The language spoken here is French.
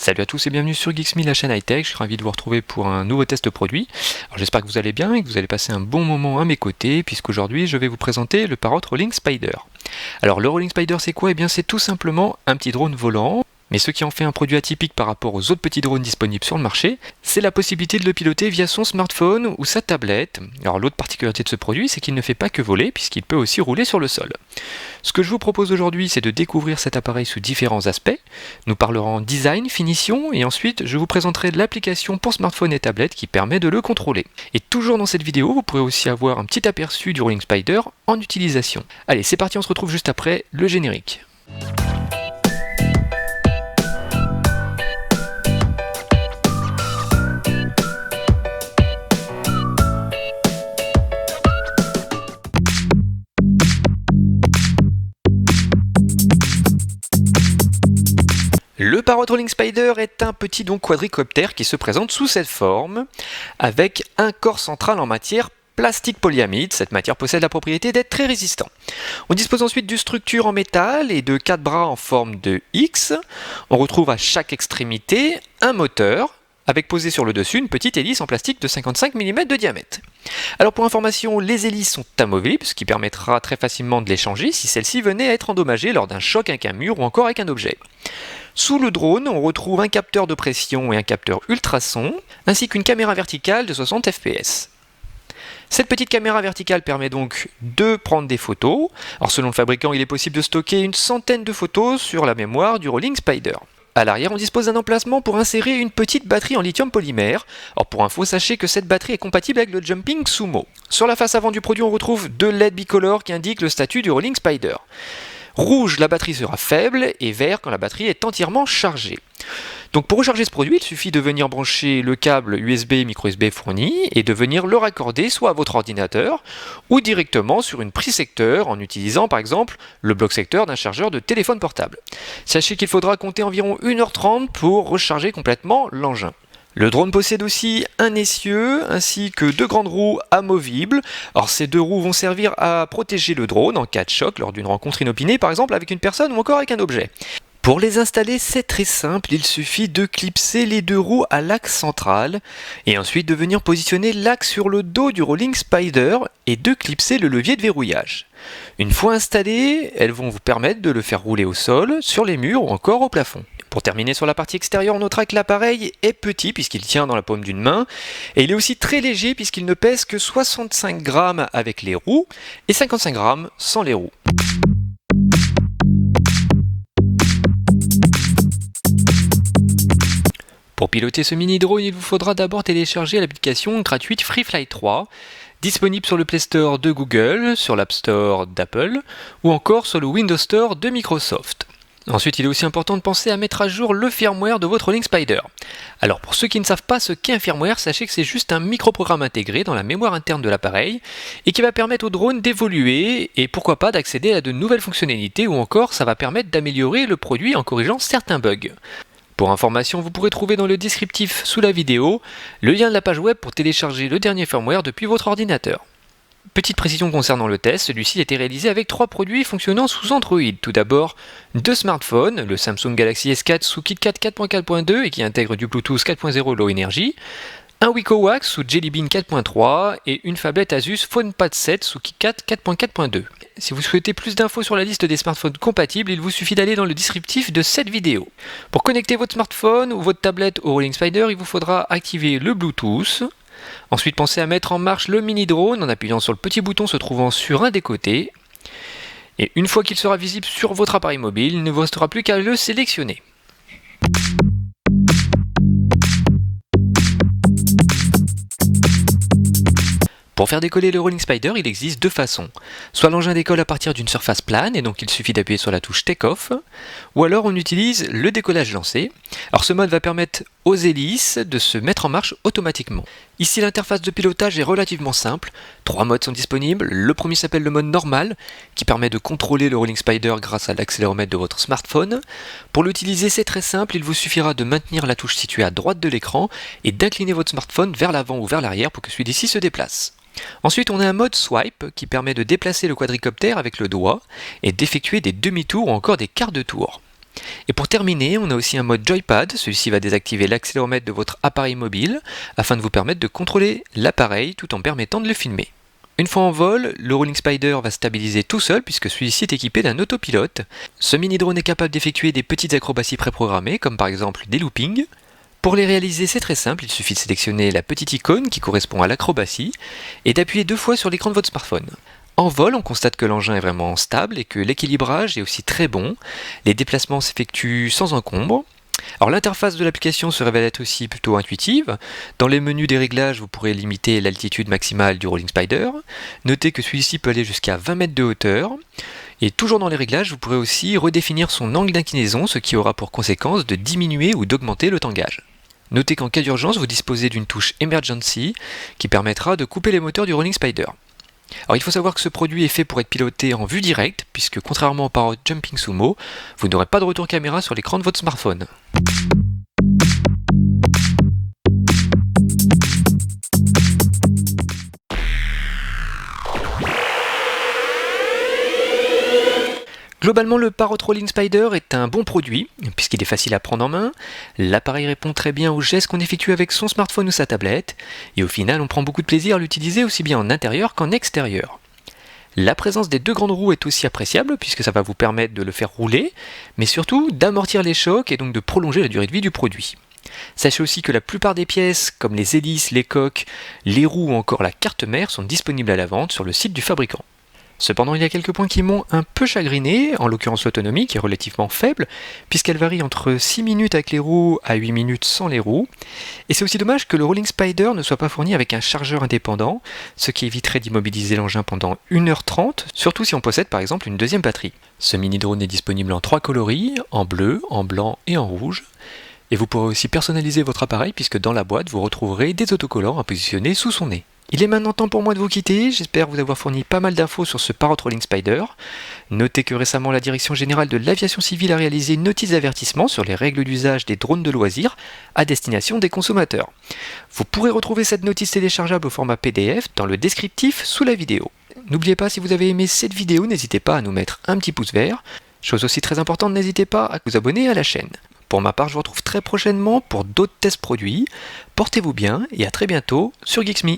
Salut à tous et bienvenue sur Geeksme, la chaîne high-tech. Je suis ravi de vous retrouver pour un nouveau test produit. Alors j'espère que vous allez bien et que vous allez passer un bon moment à mes côtés, puisqu'aujourd'hui je vais vous présenter le Parrot Rolling Spider. Alors le Rolling Spider c'est quoi? Eh bien c'est tout simplement un petit drone volant. Mais ce qui en fait un produit atypique par rapport aux autres petits drones disponibles sur le marché, c'est la possibilité de le piloter via son smartphone ou sa tablette. Alors l'autre particularité de ce produit, c'est qu'il ne fait pas que voler, puisqu'il peut aussi rouler sur le sol. Ce que je vous propose aujourd'hui, c'est de découvrir cet appareil sous différents aspects. Nous parlerons design, finition, et ensuite je vous présenterai l'application pour smartphone et tablette qui permet de le contrôler. Et toujours dans cette vidéo, vous pourrez aussi avoir un petit aperçu du Rolling Spider en utilisation. Allez, c'est parti, on se retrouve juste après le générique. Le Parrot Rolling Spider est un petit quadricoptère qui se présente sous cette forme, avec un corps central en matière plastique polyamide. Cette matière possède la propriété d'être très résistant. On dispose ensuite d'une structure en métal et de 4 bras en forme de X. On retrouve à chaque extrémité un moteur, avec posé sur le dessus une petite hélice en plastique de 55 mm de diamètre. Alors pour information, les hélices sont amovibles, ce qui permettra très facilement de les changer si celles-ci venaient à être endommagées lors d'un choc avec un mur ou encore avec un objet. Sous le drone, on retrouve un capteur de pression et un capteur ultrason, ainsi qu'une caméra verticale de 60 fps. Cette petite caméra verticale permet donc de prendre des photos. Alors selon le fabricant, il est possible de stocker une centaine de photos sur la mémoire du Rolling Spider. À l'arrière, on dispose d'un emplacement pour insérer une petite batterie en lithium polymère. Alors pour info, sachez que cette batterie est compatible avec le Jumping Sumo. Sur la face avant du produit, on retrouve deux LED bicolores qui indiquent le statut du Rolling Spider. Rouge, la batterie sera faible, et vert quand la batterie est entièrement chargée. Donc pour recharger ce produit, il suffit de venir brancher le câble USB micro USB fourni et de venir le raccorder soit à votre ordinateur ou directement sur une prise secteur en utilisant par exemple le bloc secteur d'un chargeur de téléphone portable. Sachez qu'il faudra compter environ 1h30 pour recharger complètement l'engin. Le drone possède aussi un essieu ainsi que deux grandes roues amovibles. Alors ces deux roues vont servir à protéger le drone en cas de choc lors d'une rencontre inopinée par exemple avec une personne ou encore avec un objet. Pour les installer, c'est très simple, il suffit de clipser les deux roues à l'axe central et ensuite de venir positionner l'axe sur le dos du Rolling Spider et de clipser le levier de verrouillage. Une fois installées, elles vont vous permettre de le faire rouler au sol, sur les murs ou encore au plafond. Pour terminer sur la partie extérieure, on notera que l'appareil est petit puisqu'il tient dans la paume d'une main et il est aussi très léger puisqu'il ne pèse que 65 grammes avec les roues et 55 grammes sans les roues. Pour piloter ce mini drone, il vous faudra d'abord télécharger l'application gratuite FreeFly 3, disponible sur le Play Store de Google, sur l'App Store d'Apple ou encore sur le Windows Store de Microsoft. Ensuite, il est aussi important de penser à mettre à jour le firmware de votre Rolling Spider. Alors pour ceux qui ne savent pas ce qu'est un firmware, sachez que c'est juste un microprogramme intégré dans la mémoire interne de l'appareil et qui va permettre au drone d'évoluer et pourquoi pas d'accéder à de nouvelles fonctionnalités ou encore ça va permettre d'améliorer le produit en corrigeant certains bugs. Pour information, vous pourrez trouver dans le descriptif sous la vidéo le lien de la page web pour télécharger le dernier firmware depuis votre ordinateur. Petite précision concernant le test, celui-ci a été réalisé avec 3 produits fonctionnant sous Android. Tout d'abord, 2 smartphones, le Samsung Galaxy S4 sous KitKat 4.4.2 et qui intègre du Bluetooth 4.0 Low Energy, un WeCoax sous Jelly Bean 4.3 et une phablette Asus PhonePad 7 sous KitKat 4.4.2. Si vous souhaitez plus d'infos sur la liste des smartphones compatibles, il vous suffit d'aller dans le descriptif de cette vidéo. Pour connecter votre smartphone ou votre tablette au Rolling Spider, il vous faudra activer le Bluetooth. Ensuite, pensez à mettre en marche le mini drone en appuyant sur le petit bouton se trouvant sur un des côtés. Et une fois qu'il sera visible sur votre appareil mobile, il ne vous restera plus qu'à le sélectionner. Pour faire décoller le Rolling Spider, il existe deux façons. Soit l'engin décolle à partir d'une surface plane, et donc il suffit d'appuyer sur la touche Take-Off, ou alors on utilise le décollage lancé. Alors ce mode va permettre aux hélices de se mettre en marche automatiquement. Ici l'interface de pilotage est relativement simple, 3 modes sont disponibles. Le premier s'appelle le mode normal, qui permet de contrôler le Rolling Spider grâce à l'accéléromètre de votre smartphone. Pour l'utiliser, c'est très simple, il vous suffira de maintenir la touche située à droite de l'écran et d'incliner votre smartphone vers l'avant ou vers l'arrière pour que celui-ci se déplace. Ensuite, on a un mode swipe qui permet de déplacer le quadricoptère avec le doigt et d'effectuer des demi-tours ou encore des quarts de tour. Et pour terminer, on a aussi un mode joypad, celui-ci va désactiver l'accéléromètre de votre appareil mobile afin de vous permettre de contrôler l'appareil tout en permettant de le filmer. Une fois en vol, le Rolling Spider va stabiliser tout seul puisque celui-ci est équipé d'un autopilote. Ce mini-drone est capable d'effectuer des petites acrobaties préprogrammées comme par exemple des loopings. Pour les réaliser, c'est très simple, il suffit de sélectionner la petite icône qui correspond à l'acrobatie et d'appuyer 2 fois sur l'écran de votre smartphone. En vol, on constate que l'engin est vraiment stable et que l'équilibrage est aussi très bon. Les déplacements s'effectuent sans encombre. Alors l'interface de l'application se révèle être aussi plutôt intuitive. Dans les menus des réglages, vous pourrez limiter l'altitude maximale du Rolling Spider. Notez que celui-ci peut aller jusqu'à 20 mètres de hauteur. Et toujours dans les réglages, vous pourrez aussi redéfinir son angle d'inclinaison, ce qui aura pour conséquence de diminuer ou d'augmenter le tangage. Notez qu'en cas d'urgence, vous disposez d'une touche Emergency qui permettra de couper les moteurs du Rolling Spider. Alors il faut savoir que ce produit est fait pour être piloté en vue directe, puisque contrairement au Parrot Jumping Sumo, vous n'aurez pas de retour caméra sur l'écran de votre smartphone. Globalement, le Parrot Rolling Spider est un bon produit, puisqu'il est facile à prendre en main, l'appareil répond très bien aux gestes qu'on effectue avec son smartphone ou sa tablette, et au final on prend beaucoup de plaisir à l'utiliser aussi bien en intérieur qu'en extérieur. La présence des 2 grandes roues est aussi appréciable, puisque ça va vous permettre de le faire rouler, mais surtout d'amortir les chocs et donc de prolonger la durée de vie du produit. Sachez aussi que la plupart des pièces, comme les hélices, les coques, les roues ou encore la carte mère, sont disponibles à la vente sur le site du fabricant. Cependant, il y a quelques points qui m'ont un peu chagriné, en l'occurrence l'autonomie qui est relativement faible, puisqu'elle varie entre 6 minutes avec les roues à 8 minutes sans les roues. Et c'est aussi dommage que le Rolling Spider ne soit pas fourni avec un chargeur indépendant, ce qui éviterait d'immobiliser l'engin pendant 1h30, surtout si on possède par exemple une deuxième batterie. Ce mini-drone est disponible en 3 coloris, en bleu, en blanc et en rouge. Et vous pourrez aussi personnaliser votre appareil puisque dans la boîte vous retrouverez des autocollants à positionner sous son nez. Il est maintenant temps pour moi de vous quitter, j'espère vous avoir fourni pas mal d'infos sur ce Parrot Rolling Spider. Notez que récemment la Direction Générale de l'Aviation Civile a réalisé une notice d'avertissement sur les règles d'usage des drones de loisirs à destination des consommateurs. Vous pourrez retrouver cette notice téléchargeable au format PDF dans le descriptif sous la vidéo. N'oubliez pas, si vous avez aimé cette vidéo, n'hésitez pas à nous mettre un petit pouce vert. Chose aussi très importante, n'hésitez pas à vous abonner à la chaîne. Pour ma part, je vous retrouve très prochainement pour d'autres tests produits. Portez-vous bien et à très bientôt sur Geeks Me.